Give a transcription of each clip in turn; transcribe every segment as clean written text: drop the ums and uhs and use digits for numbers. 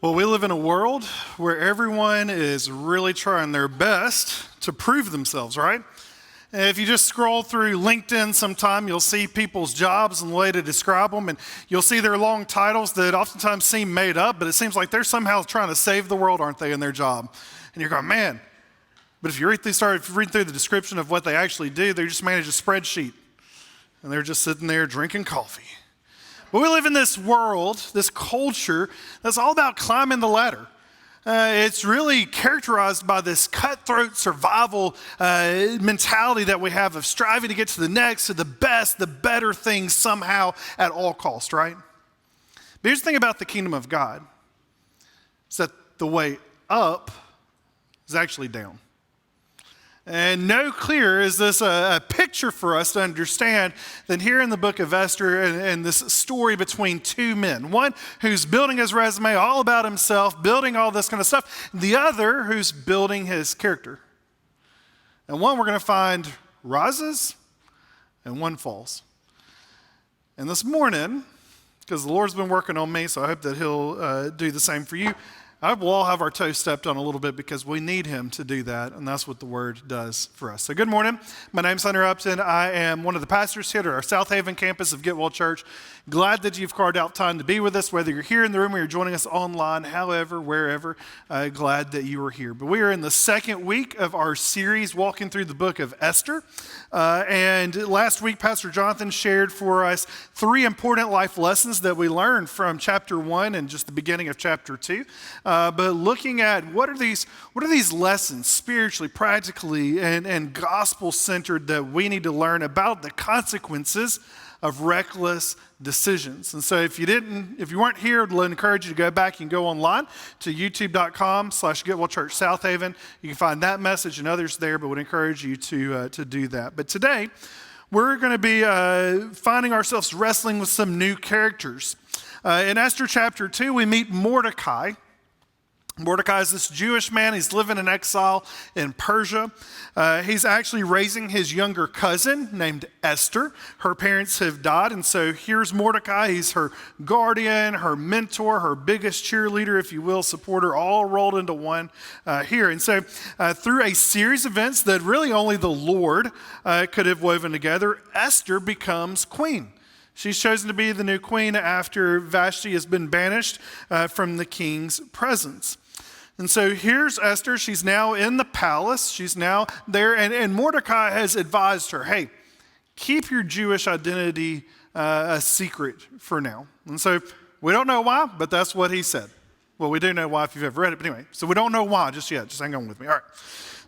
Well, we live in a world where everyone is really trying their best to prove themselves, right? And if you just scroll through LinkedIn sometime, you'll see people's jobs and the way to describe them, and you'll see their long titles that oftentimes seem made up, but it seems like they're somehow trying to save the world, aren't they, in their job? And you're going, man. But if you read through the description of what they actually do, they just manage a spreadsheet, and they're just sitting there drinking coffee. But we live in this world, this culture, that's all about climbing the ladder. It's really characterized by this cutthroat survival mentality that we have of striving to get to the next, to the best, the better things somehow at all cost, right? But here's the thing about the kingdom of God, is that the way up is actually down. And no clearer is this a picture for us to understand than here in the book of Esther and this story between two men. One who's building his resume all about himself, building all this kind of stuff. The other who's building his character. And one we're going to find rises and one falls. And this morning, because the Lord's been working on me, so I hope that he'll do the same for you, I hope we'll all have our toes stepped on a little bit because we need him to do that, and that's what the word does for us. So good morning. My name's Hunter Upton. I am one of the pastors here at our South Haven campus of Get Well Church. Glad that you've carved out time to be with us, whether you're here in the room or you're joining us online, however, wherever, glad that you are here. But we are in the second week of our series walking through the book of Esther. And last week, Pastor Jonathan shared for us 3 important life lessons that we learned from chapter 1 and just the beginning of chapter 2. But looking at what are these lessons spiritually, practically, and gospel-centered that we need to learn about the consequences of reckless decisions. And so if you weren't here, I'd encourage you to go back and go online to youtube.com/GetWellChurch South Haven. You can find that message and others there, but would encourage you to do that. But today, we're going to be finding ourselves wrestling with some new characters. In Esther chapter 2, we meet Mordecai. Mordecai is this Jewish man. He's living in exile in Persia. He's actually raising his younger cousin named Esther. Her parents have died, and so here's Mordecai. He's her guardian, her mentor, her biggest cheerleader, if you will, supporter, all rolled into one here. And so through a series of events that really only the Lord could have woven together, Esther becomes queen. She's chosen to be the new queen after Vashti has been banished from the king's presence. And so here's Esther. She's now in the palace. She's now there. And Mordecai has advised her, hey, keep your Jewish identity a secret for now. And so we don't know why, but that's what he said. Well, we do know why if you've ever read it. But anyway, so we don't know why just yet. Just hang on with me. All right.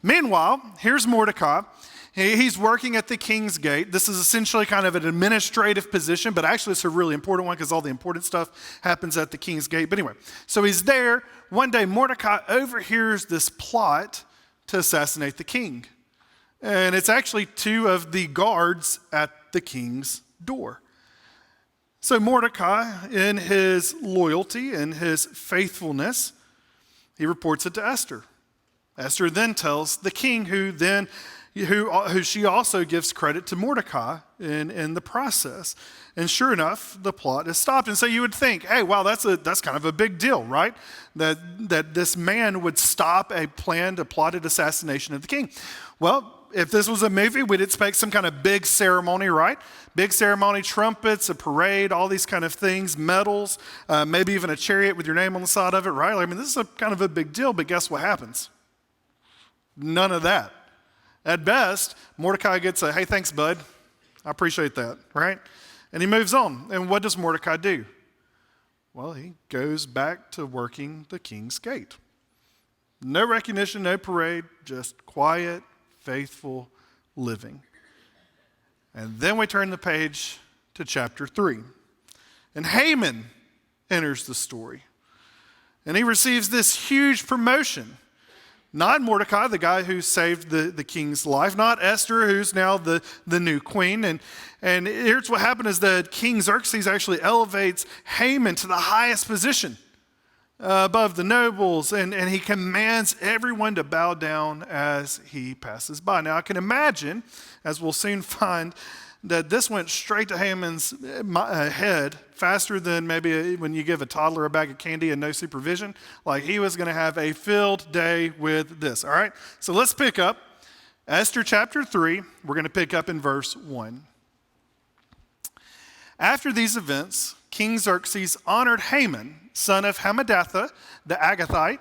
Meanwhile, here's Mordecai. He's working at the king's gate. This is essentially kind of an administrative position, but actually it's a really important one because all the important stuff happens at the king's gate. But anyway, so he's there. One day, Mordecai overhears this plot to assassinate the king. And it's actually 2 of the guards at the king's door. So Mordecai, in his loyalty and his faithfulness, he reports it to Esther. Esther then tells the king, who she also gives credit to Mordecai in the process. And sure enough, the plot is stopped. And so you would think, hey, wow, that's kind of a big deal, right? That this man would stop a plotted assassination of the king. Well, if this was a movie, we'd expect some kind of big ceremony, right? Big ceremony, trumpets, a parade, all these kind of things, medals, maybe even a chariot with your name on the side of it, right? I mean, this is kind of a big deal, but guess what happens? None of that. At best, Mordecai gets a, hey, thanks, bud. I appreciate that, right? And he moves on. And what does Mordecai do? Well, he goes back to working the king's gate. No recognition, no parade, just quiet, faithful living. And then we turn the page to chapter 3. And Haman enters the story. And he receives this huge promotion. Not Mordecai, the guy who saved the king's life. Not Esther, who's now the new queen. And here's what happened is that King Xerxes actually elevates Haman to the highest position above the nobles. And he commands everyone to bow down as he passes by. Now I can imagine, as we'll soon find, that this went straight to Haman's head faster than maybe when you give a toddler a bag of candy and no supervision. Like he was going to have a filled day with this. All right, so let's pick up Esther chapter 3. We're going to pick up in verse 1. After these events, King Xerxes honored Haman, son of Hammedatha, the Agathite,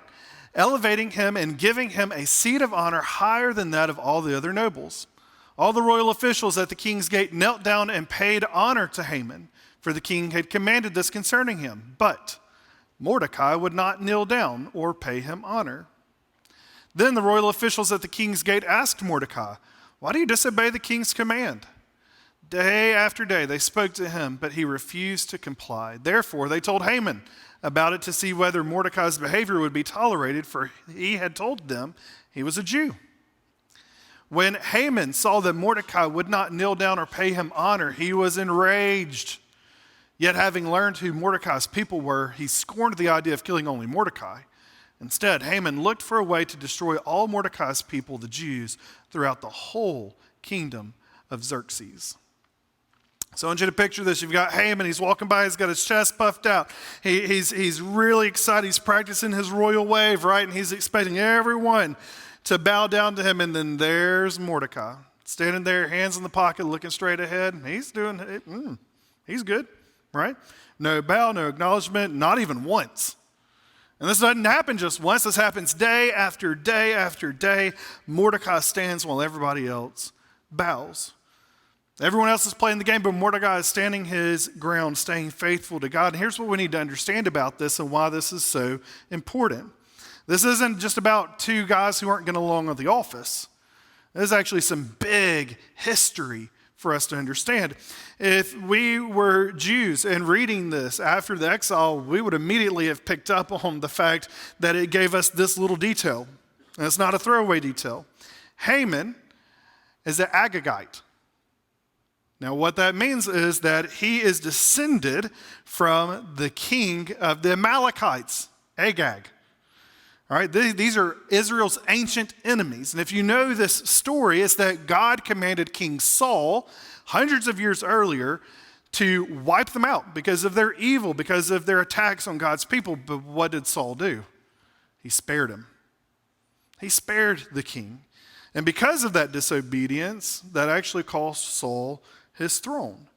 elevating him and giving him a seat of honor higher than that of all the other nobles. All the royal officials at the king's gate knelt down and paid honor to Haman, for the king had commanded this concerning him. But Mordecai would not kneel down or pay him honor. Then the royal officials at the king's gate asked Mordecai, "Why do you disobey the king's command?" Day after day they spoke to him, but he refused to comply. Therefore they told Haman about it to see whether Mordecai's behavior would be tolerated, for he had told them he was a Jew. When Haman saw that Mordecai would not kneel down or pay him honor, he was enraged. Yet having learned who Mordecai's people were, he scorned the idea of killing only Mordecai. Instead, Haman looked for a way to destroy all Mordecai's people, the Jews, throughout the whole kingdom of Xerxes. So I want you to picture this. You've got Haman. He's walking by. He's got his chest puffed out. He's really excited. He's practicing his royal wave, right? And he's expecting everyone to bow down to him. And then there's Mordecai standing there, hands in the pocket, looking straight ahead. He's doing it. He's good, right? No bow, no acknowledgement, not even once. And this doesn't happen just once. This happens day after day after day. Mordecai stands while everybody else bows. Everyone else is playing the game, but Mordecai is standing his ground, staying faithful to God. And here's what we need to understand about this and why this is so important. This isn't just about two guys who aren't getting along at the office. There's actually some big history for us to understand. If we were Jews and reading this after the exile, we would immediately have picked up on the fact that it gave us this little detail. And it's not a throwaway detail. Haman is an Agagite. Now, what that means is that he is descended from the king of the Amalekites, Agag. All right, these are Israel's ancient enemies. And if you know this story, it's that God commanded King Saul hundreds of years earlier to wipe them out because of their evil, because of their attacks on God's people. But what did Saul do? He spared him. He spared the king. And because of that disobedience, that actually cost Saul his throne.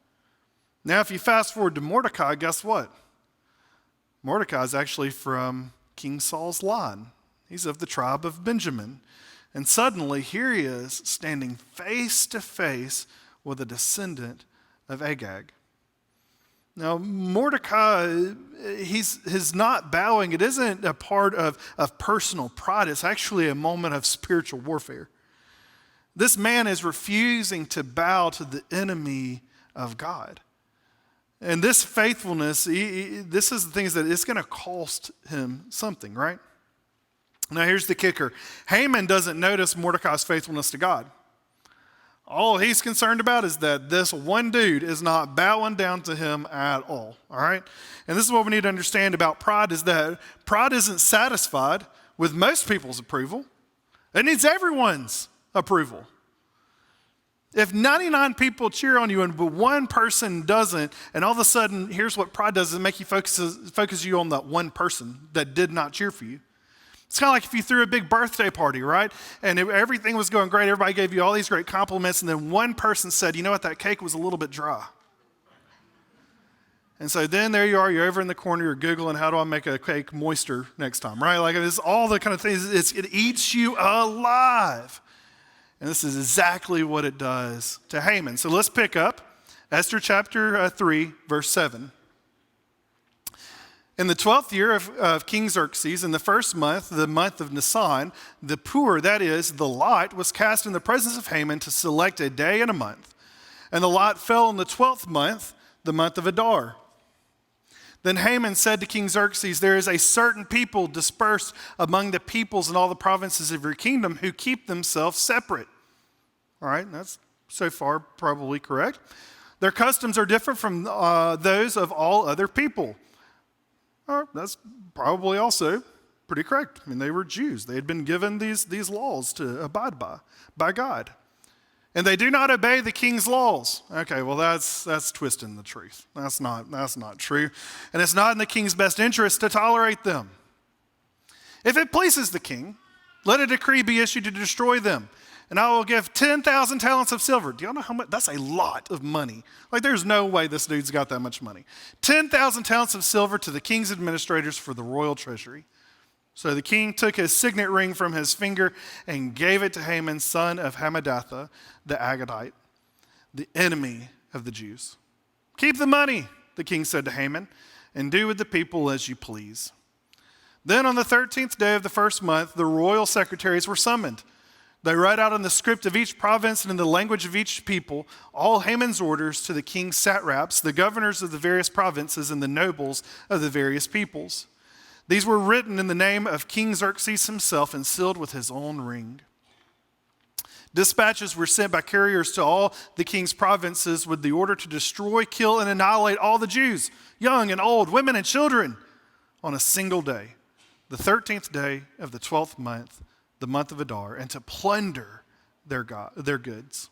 Now, if you fast forward to Mordecai, guess what? Mordecai is actually from King Saul's line. He's of the tribe of Benjamin. And suddenly, here he is standing face to face with a descendant of Agag. Now, Mordecai, he's not bowing. It isn't a part of personal pride. It's actually a moment of spiritual warfare. This man is refusing to bow to the enemy of God. And this faithfulness, this is the thing, is that it's going to cost him something, right? Now here's the kicker. Haman doesn't notice Mordecai's faithfulness to God. All he's concerned about is that this one dude is not bowing down to him at all right? And this is what we need to understand about pride, is that pride isn't satisfied with most people's approval. It needs everyone's approval. If 99 people cheer on you and but one person doesn't, and all of a sudden, here's what pride does, is make you focus you on that one person that did not cheer for you. It's kind of like if you threw a big birthday party, right? And everything was going great, everybody gave you all these great compliments, and then one person said, you know what, that cake was a little bit dry. And so then there you are, you're over in the corner, you're Googling, how do I make a cake moister next time, right? Like it's all the kind of things, it eats you alive. And this is exactly what it does to Haman. So let's pick up Esther chapter 3, verse 7. In the 12th year of King Xerxes, in the first month, the month of Nisan, the pur, that is, the lot, was cast in the presence of Haman to select a day and a month. And the lot fell in the 12th month, the month of Adar. Then Haman said to King Xerxes, there is a certain people dispersed among the peoples in all the provinces of your kingdom who keep themselves separate. All right, that's so far probably correct. Their customs are different from those of all other people. That's probably also pretty correct. I mean, they were Jews. They had been given these laws to abide by God. And they do not obey the king's laws. Okay, well that's twisting the truth. That's not true. And it's not in the king's best interest to tolerate them. If it pleases the king, let a decree be issued to destroy them. And I will give 10,000 talents of silver. Do y'all know how much? That's a lot of money. Like, there's no way this dude's got that much money. 10,000 talents of silver to the king's administrators for the royal treasury. So the king took his signet ring from his finger and gave it to Haman, son of Hammedatha, the Agagite, the enemy of the Jews. Keep the money, the king said to Haman, and do with the people as you please. Then on the 13th day of the first month, the royal secretaries were summoned. They read out in the script of each province and in the language of each people all Haman's orders to the king's satraps, the governors of the various provinces, and the nobles of the various peoples. These were written in the name of King Xerxes himself and sealed with his own ring. Dispatches were sent by couriers to all the king's provinces with the order to destroy, kill, and annihilate all the Jews, young and old, women and children, on a single day, the 13th day of the 12th month, the month of Adar, and to plunder their goods.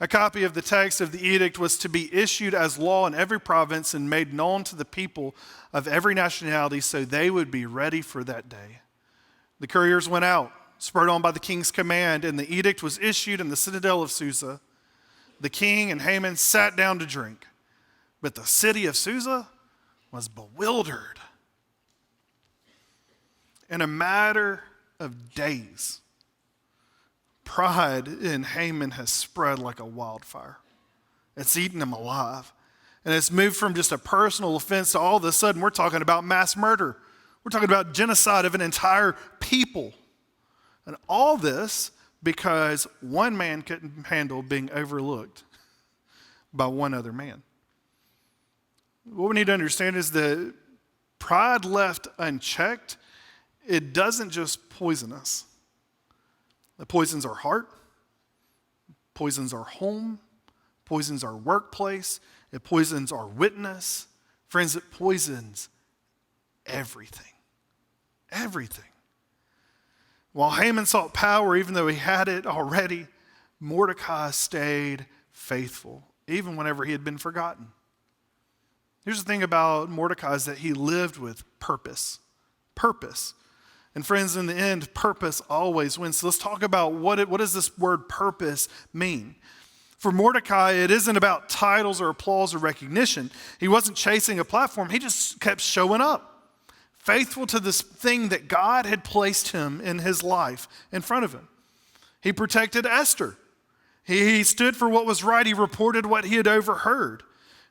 A copy of the text of the edict was to be issued as law in every province and made known to the people of every nationality so they would be ready for that day. The couriers went out, spurred on by the king's command, and the edict was issued in the citadel of Susa. The king and Haman sat down to drink, but the city of Susa was bewildered. In a matter of days, pride in Haman has spread like a wildfire. It's eaten him alive. And it's moved from just a personal offense to all of a sudden we're talking about mass murder. We're talking about genocide of an entire people. And all this because one man couldn't handle being overlooked by one other man. What we need to understand is that pride left unchecked, it doesn't just poison us. It poisons our heart, poisons our home, poisons our workplace, it poisons our witness. Friends, it poisons everything. Everything. While Haman sought power, even though he had it already, Mordecai stayed faithful, even whenever he had been forgotten. Here's the thing about Mordecai is that he lived with purpose. Purpose. And friends, in the end, purpose always wins. So let's talk about what does this word purpose mean? For Mordecai, it isn't about titles or applause or recognition. He wasn't chasing a platform. He just kept showing up, faithful to this thing that God had placed him in his life in front of him. He protected Esther. He stood for what was right. He reported what he had overheard.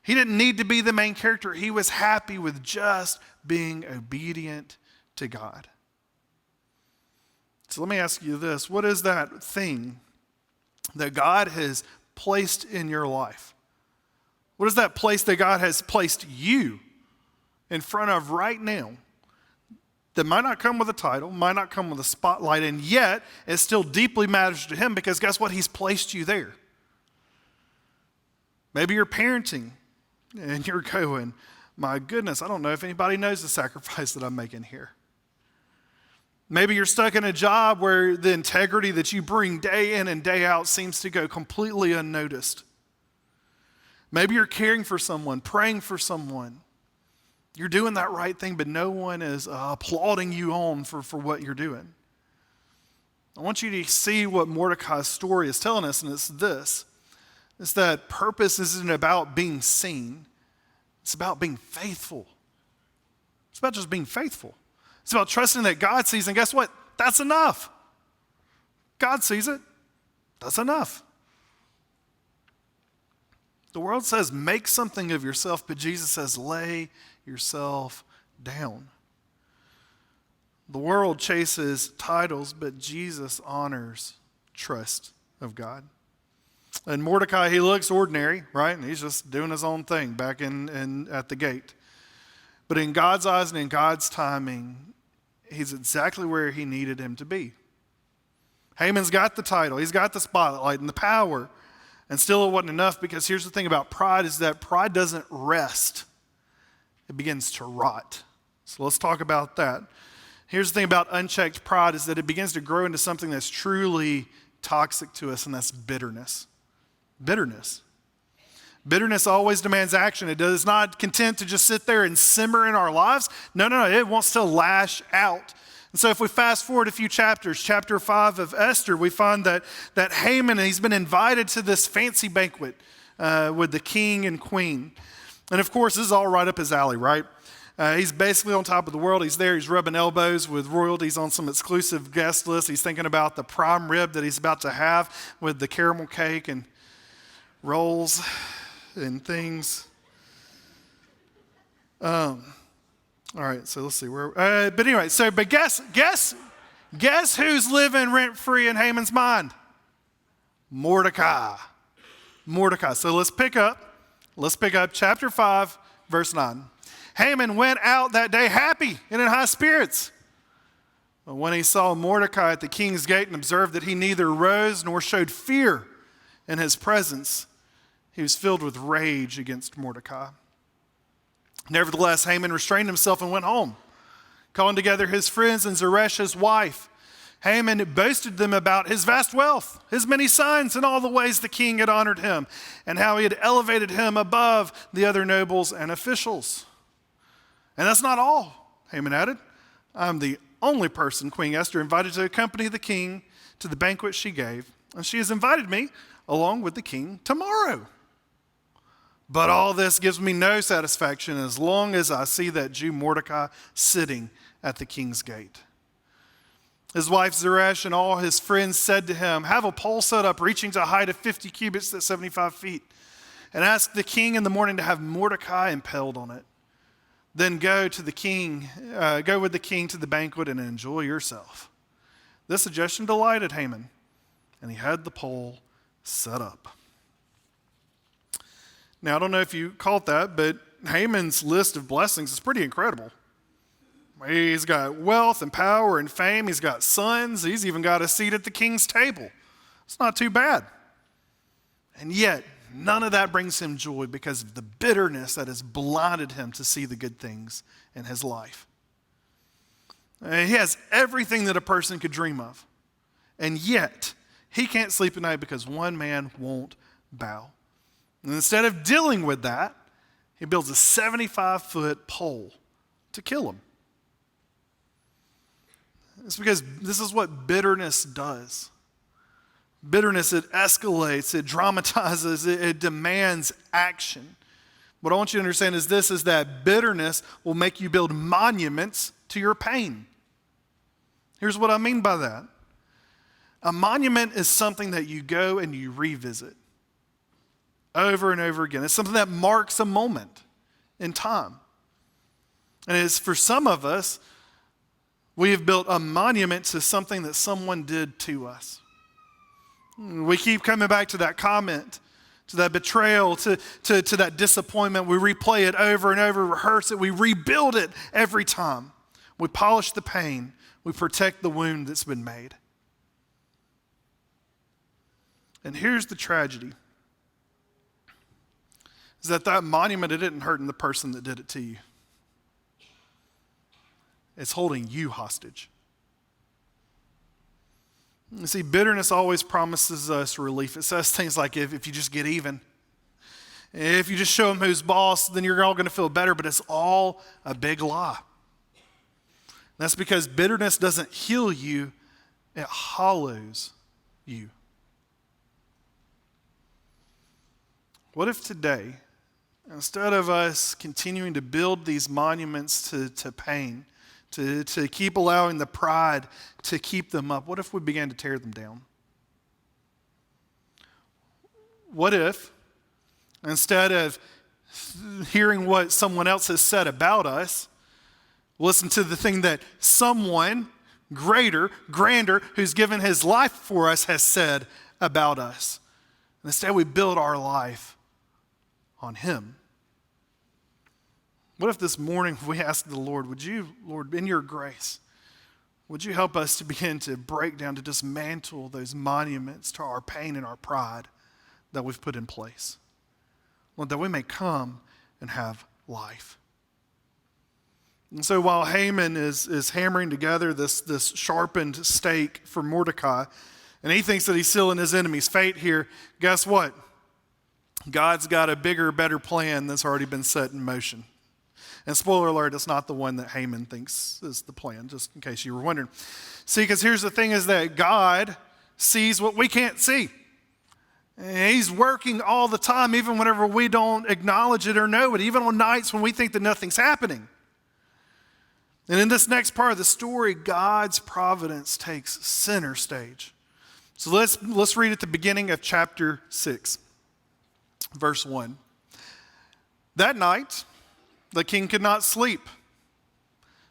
He didn't need to be the main character. He was happy with just being obedient to God. So let me ask you this. What is that thing that God has placed in your life? What is that place that God has placed you in front of right now that might not come with a title, might not come with a spotlight, and yet it still deeply matters to him because guess what? He's placed you there. Maybe you're parenting and you're going, my goodness, I don't know if anybody knows the sacrifice that I'm making here. Maybe you're stuck in a job where the integrity that you bring day in and day out seems to go completely unnoticed. Maybe you're caring for someone, praying for someone. You're doing that right thing, but no one is applauding you on for what you're doing. I want you to see what Mordecai's story is telling us, and it's this. It's that purpose isn't about being seen. It's about being faithful. It's about just being faithful. It's about trusting that God sees, and guess what? That's enough. God sees it. That's enough. The world says make something of yourself, but Jesus says lay yourself down. The world chases titles, but Jesus honors trust of God. And Mordecai, he looks ordinary, right? And he's just doing his own thing back in at the gate. But in God's eyes and in God's timing, he's exactly where he needed him to be. Haman's got the title, he's got the spotlight and the power, and still it wasn't enough because here's the thing about pride is that pride doesn't rest. It begins to rot. So let's talk about that. Here's the thing about unchecked pride is that it begins to grow into something that's truly toxic to us, and that's bitterness. Bitterness. Bitterness always demands action. It does not content to just sit there and simmer in our lives. No. It wants to lash out. And so if we fast forward a few chapters, chapter 5 of Esther, we find that Haman, he's been invited to this fancy banquet with the king and queen. And of course, this is all right up his alley, right? He's basically on top of the world. He's there. He's rubbing elbows with royalties on some exclusive guest list. He's thinking about the prime rib that he's about to have with the caramel cake and rolls and things. All right, so let's see where. But anyway, but guess who's living rent free in Haman's mind? Mordecai. So let's pick up chapter 5, verse 9. Haman went out that day happy and in high spirits. But when he saw Mordecai at the king's gate and observed that he neither rose nor showed fear in his presence, he was filled with rage against Mordecai. Nevertheless, Haman restrained himself and went home, calling together his friends and Zeresh, his wife. Haman boasted them about his vast wealth, his many sons, and all the ways the king had honored him, and how he had elevated him above the other nobles and officials. And that's not all, Haman added. I'm the only person Queen Esther invited to accompany the king to the banquet she gave, and she has invited me along with the king tomorrow. But all this gives me no satisfaction as long as I see that Jew Mordecai sitting at the king's gate. His wife Zeresh and all his friends said to him, have a pole set up reaching to a height of 50 cubits at 75 feet, and ask the king in the morning to have Mordecai impaled on it. Then go with the king to the banquet and enjoy yourself. This suggestion delighted Haman, and he had the pole set up. Now, I don't know if you caught that, but Haman's list of blessings is pretty incredible. He's got wealth and power and fame. He's got sons. He's even got a seat at the king's table. It's not too bad. And yet, none of that brings him joy because of the bitterness that has blinded him to see the good things in his life. He has everything that a person could dream of. And yet, he can't sleep at night because one man won't bow. And instead of dealing with that, he builds a 75-foot pole to kill him. It's because this is what bitterness does. Bitterness, it escalates, it dramatizes, it demands action. What I want you to understand is that bitterness will make you build monuments to your pain. Here's what I mean by that. A monument is something that you go and you revisit over and over again. It's something that marks a moment in time. And it's for some of us, we have built a monument to something that someone did to us. We keep coming back to that comment, to that betrayal, to that disappointment. We replay it over and over, rehearse it. We rebuild it every time. We polish the pain. We protect the wound that's been made. And here's the tragedy. Is that monument, it didn't hurt in the person that did it to you. It's holding you hostage. You see, bitterness always promises us relief. It says things like, if you just get even, if you just show them who's boss, then you're all going to feel better, but it's all a big lie. That's because bitterness doesn't heal you, it hollows you. What if today, instead of us continuing to build these monuments to pain, to keep allowing the pride to keep them up, what if we began to tear them down? What if, instead of hearing what someone else has said about us, listen to the thing that someone greater, grander, who's given his life for us has said about us? And instead we build our life on him. What if this morning we ask the Lord, would you, Lord, in your grace, would you help us to begin to break down, to dismantle those monuments to our pain and our pride that we've put in place? Lord, that we may come and have life. And so while Haman is hammering together this sharpened stake for Mordecai, And he thinks that he's sealing his enemy's fate here. Guess what? God's got a bigger, better plan that's already been set in motion. And spoiler alert, it's not the one that Haman thinks is the plan, just in case you were wondering. See, because here's the thing is that God sees what we can't see. And he's working all the time, even whenever we don't acknowledge it or know it, even on nights when we think that nothing's happening. And in this next part of the story, God's providence takes center stage. So let's read at the beginning of chapter 6, verse 1. That night, the king could not sleep.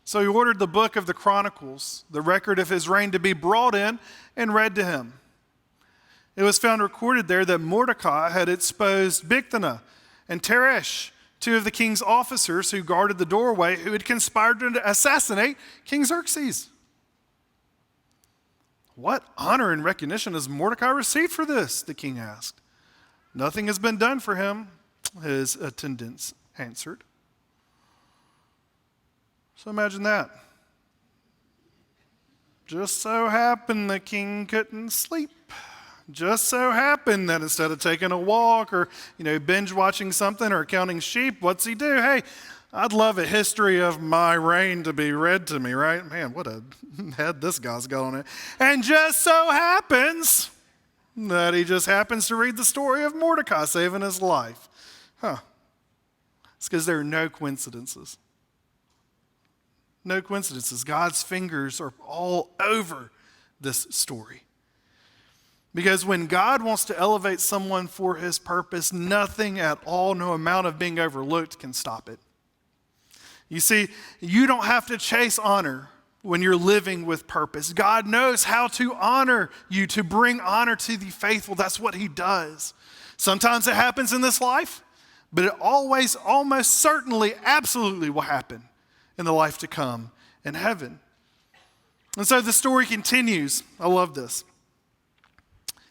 So he ordered the book of the Chronicles, the record of his reign, to be brought in and read to him. It was found recorded there that Mordecai had exposed Bigthana and Teresh, two of the king's officers who guarded the doorway, who had conspired to assassinate King Xerxes. What honor and recognition has Mordecai received for this? The king asked. Nothing has been done for him, his attendants answered. So imagine that. Just so happened the king couldn't sleep. Just so happened that instead of taking a walk or, binge watching something or counting sheep, what's he do? Hey, I'd love a history of my reign to be read to me, right? Man, what a head this guy's got on it. And just so happens that he just happens to read the story of Mordecai saving his life. It's because there are no coincidences. No coincidences. God's fingers are all over this story. Because when God wants to elevate someone for his purpose, nothing at all, no amount of being overlooked can stop it. You see, you don't have to chase honor when you're living with purpose. God knows how to honor you, to bring honor to the faithful. That's what he does. Sometimes it happens in this life, but it always, almost certainly, absolutely will happen in the life to come in heaven. And so the story continues. I love this.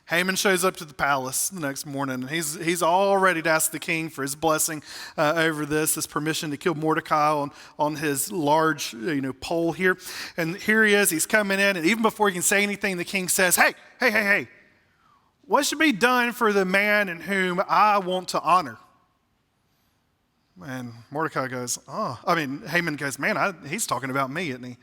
Haman shows up to the palace the next morning, and he's all ready to ask the king for his blessing over this permission to kill Mordecai on his large pole here. And here he is, he's coming in, and even before he can say anything, the king says, hey, what should be done for the man in whom I want to honor? And Haman goes, man, he's talking about me, isn't he?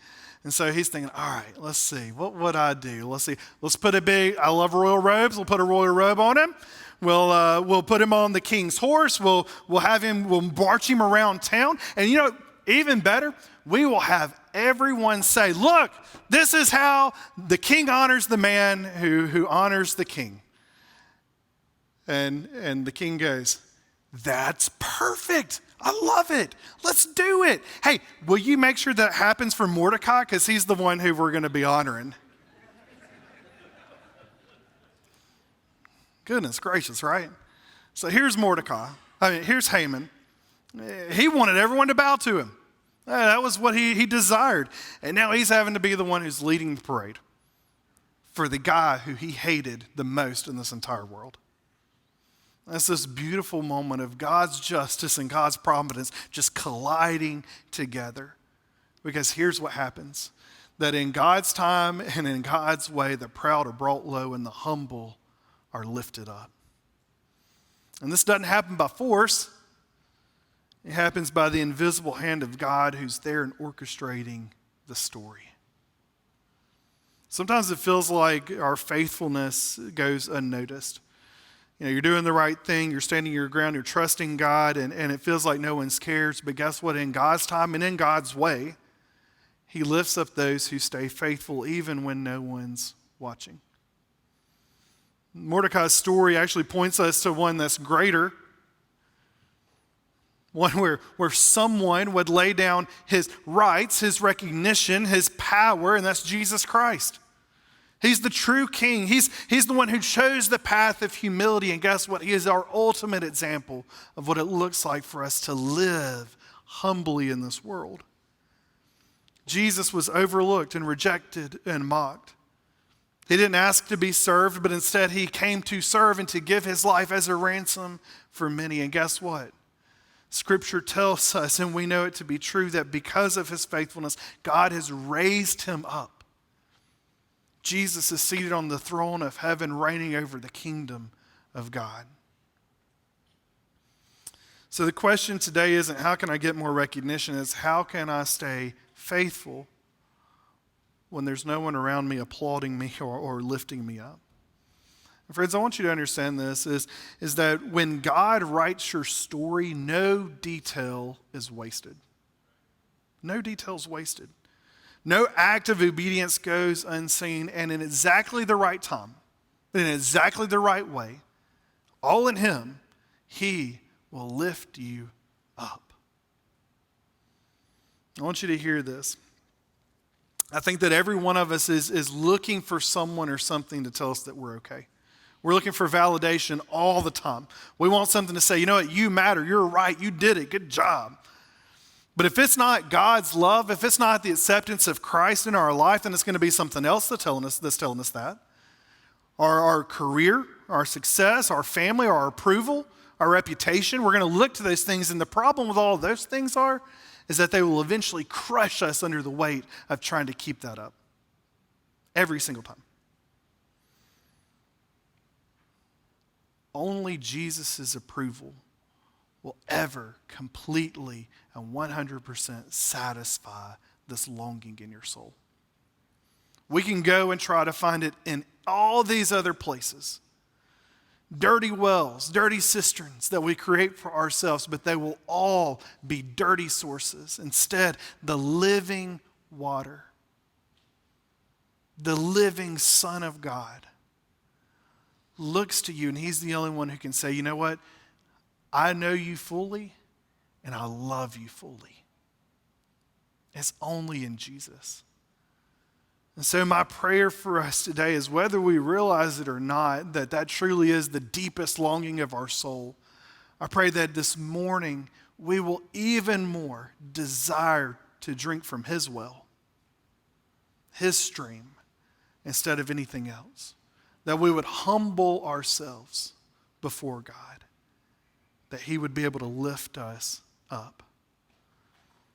And so he's thinking, all right, let's see, what would I do? Let's see, let's put I love royal robes, we'll put a royal robe on him. We'll put him on the king's horse, we'll march him around town. And even better, we will have everyone say, look, this is how the king honors the man who honors the king. And the king goes, that's perfect. I love it. Let's do it. Hey, will you make sure that happens for Mordecai? Because he's the one who we're going to be honoring. Goodness gracious, right? So here's here's Haman. He wanted everyone to bow to him. That was what he desired. And now he's having to be the one who's leading the parade for the guy who he hated the most in this entire world. That's this beautiful moment of God's justice and God's providence just colliding together. Because here's what happens. That in God's time and in God's way, the proud are brought low and the humble are lifted up. And this doesn't happen by force. It happens by the invisible hand of God who's there and orchestrating the story. Sometimes it feels like our faithfulness goes unnoticed. You're doing the right thing, you're standing your ground, you're trusting God, and it feels like no one cares. But guess what? In God's time and in God's way, he lifts up those who stay faithful even when no one's watching. Mordecai's story actually points us to one that's greater. One where someone would lay down his rights, his recognition, his power, and that's Jesus Christ. He's the true king. He's the one who chose the path of humility. And guess what? He is our ultimate example of what it looks like for us to live humbly in this world. Jesus was overlooked and rejected and mocked. He didn't ask to be served, but instead he came to serve and to give his life as a ransom for many. And guess what? Scripture tells us, and we know it to be true, that because of his faithfulness, God has raised him up Jesus is seated on the throne of heaven, reigning over the kingdom of God. So the question today isn't how can I get more recognition, it's how can I stay faithful when there's no one around me applauding me or lifting me up. And friends, I want you to understand this, is that when God writes your story, no detail is wasted. No detail is wasted. No act of obedience goes unseen, and in exactly the right time, in exactly the right way, all in Him, He will lift you up. I want you to hear this. I think that every one of us is looking for someone or something to tell us that we're okay. We're looking for validation all the time. We want something to say, you know what, you matter, you're right, you did it, good job. But if it's not God's love, if it's not the acceptance of Christ in our life, then it's going to be something else that's telling us that. Our career, our success, our family, our approval, our reputation, we're going to look to those things, and the problem with all of those things is that they will eventually crush us under the weight of trying to keep that up. Every single time. Only Jesus' approval will ever completely and 100% satisfy this longing in your soul. We can go and try to find it in all these other places. Dirty wells, dirty cisterns that we create for ourselves, but they will all be dirty sources. Instead, the living water, the living Son of God, looks to you, and He's the only one who can say, you know what? I know you fully, and I love you fully. It's only in Jesus. And so my prayer for us today is, whether we realize it or not, that truly is the deepest longing of our soul. I pray that this morning we will even more desire to drink from His well, His stream, instead of anything else. That we would humble ourselves before God, that He would be able to lift us up.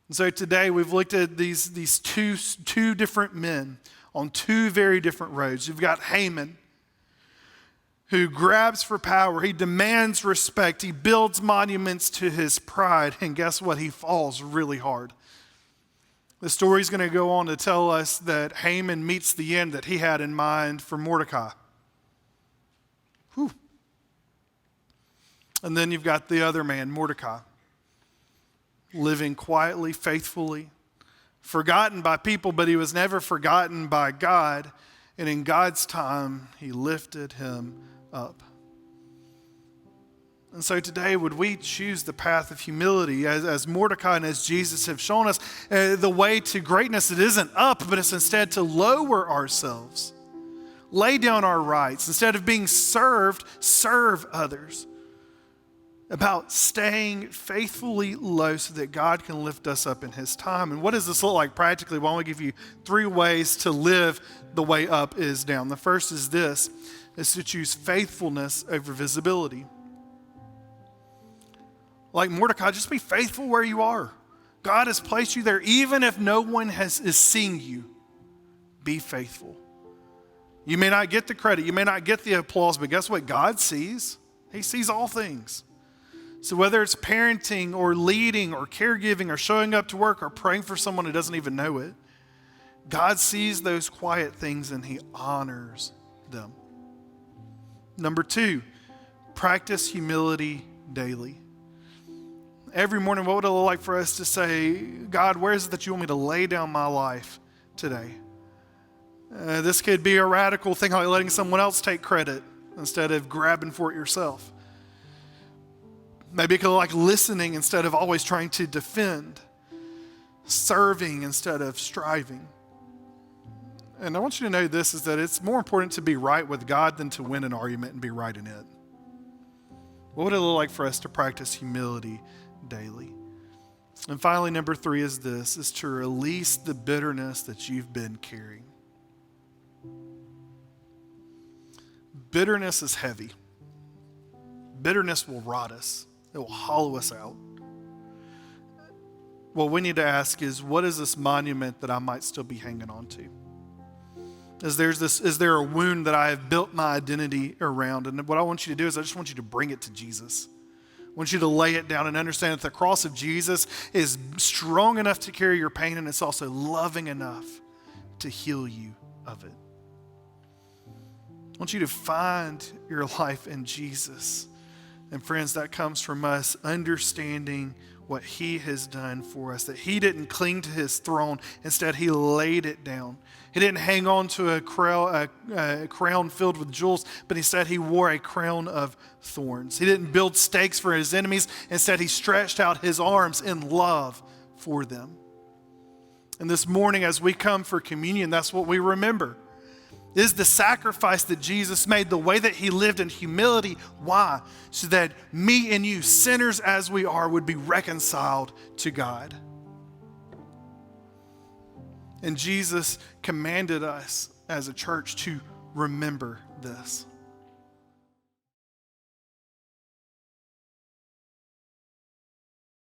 And so today we've looked at these two different men on two very different roads. You've got Haman, who grabs for power. He demands respect. He builds monuments to his pride. And guess what? He falls really hard. The story's going to go on to tell us that Haman meets the end that he had in mind for Mordecai. Whew. And then you've got the other man, Mordecai, living quietly, faithfully, forgotten by people, but he was never forgotten by God. And in God's time, He lifted him up. And so today, would we choose the path of humility as Mordecai and as Jesus have shown us? The way to greatness, it isn't up, but it's instead to lower ourselves. Lay down our rights. Instead of being served, serve others. About staying faithfully low so that God can lift us up in His time. And what does this look like practically? Well, I want to give you 3 ways to live the way up is down. The first is this, is to choose faithfulness over visibility. Like Mordecai, just be faithful where you are. God has placed you there, even if no one is seeing you. Be faithful. You may not get the credit, you may not get the applause, but guess what? God sees. He sees all things. So whether it's parenting or leading or caregiving or showing up to work or praying for someone who doesn't even know it, God sees those quiet things and He honors them. Number 2, practice humility daily. Every morning, what would it look like for us to say, God, where is it that you want me to lay down my life today? This could be a radical thing like letting someone else take credit instead of grabbing for it yourself. Maybe it could look like listening instead of always trying to defend, serving instead of striving. And I want you to know this, is that it's more important to be right with God than to win an argument and be right in it. What would it look like for us to practice humility daily? And finally, number 3 is this, is to release the bitterness that you've been carrying. Bitterness is heavy. Bitterness will rot us. It will hollow us out. What we need to ask is, what is this monument that I might still be hanging on to? Is there a wound that I have built my identity around? And what I want you to do is I just want you to bring it to Jesus. I want you to lay it down and understand that the cross of Jesus is strong enough to carry your pain, and it's also loving enough to heal you of it. I want you to find your life in Jesus. And friends, that comes from us understanding what he has done for us, that he didn't cling to his throne. Instead, he laid it down. He didn't hang on to a crown filled with jewels, but instead he wore a crown of thorns. He didn't build stakes for his enemies. Instead, he stretched out his arms in love for them. And this morning, as we come for communion, that's what we remember. Is the sacrifice that Jesus made, the way that he lived in humility. Why? So that me and you, sinners as we are, would be reconciled to God. And Jesus commanded us as a church to remember this.